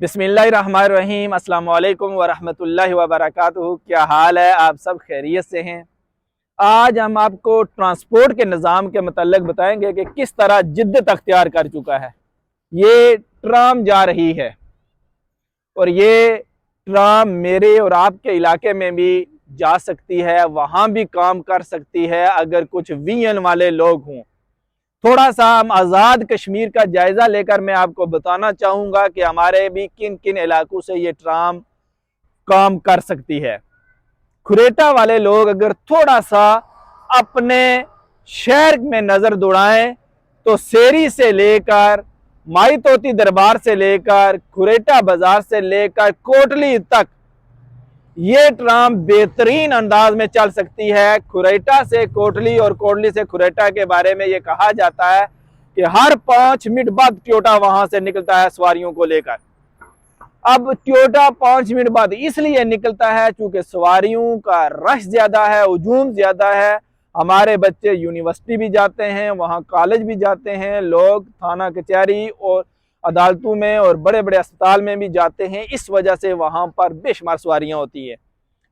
बिस्मिल्लाहिर्रहमानिर्रहीम। अस्सलाम वालेकुम वरहमतुल्लाहि वबरकातुहू। क्या हाल है? आप सब खैरियत से हैं? आज हम आपको ट्रांसपोर्ट के निज़ाम के मतलब बताएंगे कि किस तरह जिद्दत अख्तियार कर चुका है। ये ट्राम जा रही है और ये ट्राम मेरे और आपके इलाके में भी जा सकती है, वहाँ भी काम कर सकती है अगर कुछ विजन वाले लोग हों। थोड़ा सा हम आज़ाद कश्मीर का जायज़ा लेकर मैं आपको बताना चाहूँगा कि हमारे भी किन किन इलाकों से ये ट्राम काम कर सकती है। खुरेटा वाले लोग अगर थोड़ा सा अपने शहर में नज़र दौड़ाएं तो सेरी से लेकर माई तोती दरबार से लेकर खुरेटा बाजार से लेकर कोटली तक ये ट्राम बेहतरीन अंदाज में चल सकती है। खुरेटा से कोटली और कोटली से खुरेटा के बारे में ये कहा जाता है कि हर 5 मिनट बाद टोयोटा वहां से निकलता है सवारियों को लेकर। अब टोयोटा 5 मिनट बाद इसलिए निकलता है क्योंकि सवारियों का रश ज्यादा है, हुजूम ज्यादा है। हमारे बच्चे यूनिवर्सिटी भी जाते हैं, वहाँ कॉलेज भी जाते हैं, लोग थाना कचहरी और अदालतों में और बड़े बड़े अस्पताल में भी जाते हैं। इस वजह से वहाँ पर बेशुमार सवारियाँ होती है।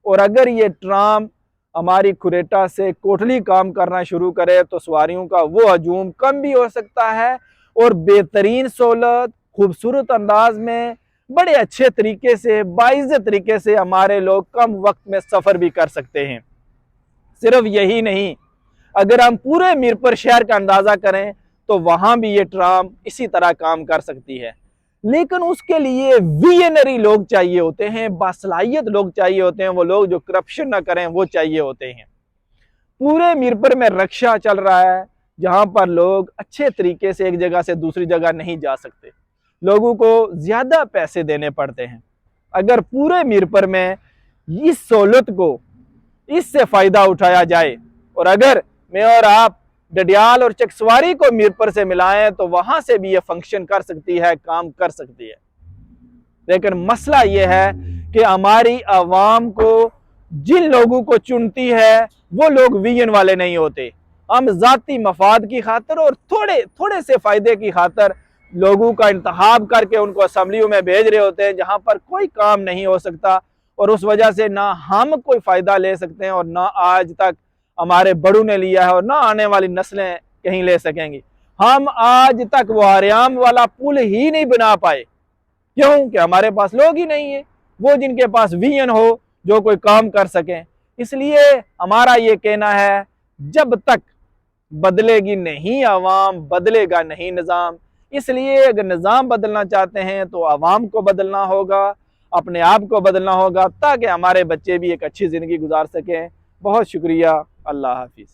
और अगर ये ट्राम हमारी खुरेटा से कोटली काम करना शुरू करे तो सवारियों का वो हजूम कम भी हो सकता है और बेहतरीन सहूलत, खूबसूरत अंदाज में, बड़े अच्छे तरीके से, बाइज़्ज़त तरीके से हमारे लोग कम वक्त में सफ़र भी कर सकते हैं। सिर्फ यही नहीं, अगर हम पूरे मीरपुर शहर का अंदाज़ा करें तो वहाँ भी ये ट्राम इसी तरह काम कर सकती है। लेकिन उसके लिए विजनरी लोग चाहिए होते हैं, बासलाहियत लोग चाहिए होते हैं, वो लोग जो करप्शन ना करें वो चाहिए होते हैं। पूरे मीरपुर में रक्षा चल रहा है जहाँ पर लोग अच्छे तरीके से एक जगह से दूसरी जगह नहीं जा सकते, लोगों को ज़्यादा पैसे देने पड़ते हैं। अगर पूरे मीरपुर में इस सहूलत को, इससे फ़ायदा उठाया जाए और अगर मैं और आप डडियाल और चकसवारी को मीरपुर से मिलाएं तो वहां से भी ये फंक्शन कर सकती है, काम कर सकती है। लेकिन मसला ये है कि हमारी आवाम को जिन लोगों को चुनती है वो लोग विजन वाले नहीं होते। हम जाती मफाद की खातर और थोड़े थोड़े से फायदे की खातर लोगों का इंतखाब करके उनको असम्बलियों में भेज रहे होते हैं जहां पर कोई काम नहीं हो सकता। और उस वजह से ना हम कोई फ़ायदा ले सकते हैं और ना आज तक हमारे बड़ों ने लिया है और ना आने वाली नस्लें कहीं ले सकेंगी। हम आज तक वो आर्याम वाला पुल ही नहीं बना पाए। क्यों? कि हमारे पास लोग ही नहीं है वो जिनके पास विजन हो, जो कोई काम कर सकें। इसलिए हमारा ये कहना है, जब तक बदलेगी नहीं आवाम, बदलेगा नहीं निज़ाम। इसलिए अगर निज़ाम बदलना चाहते हैं तो आवाम को बदलना होगा, अपने आप को बदलना होगा, ताकि हमारे बच्चे भी एक अच्छी ज़िंदगी गुजार सकें। बहुत शुक्रिया। अल्लाह हाफिज़।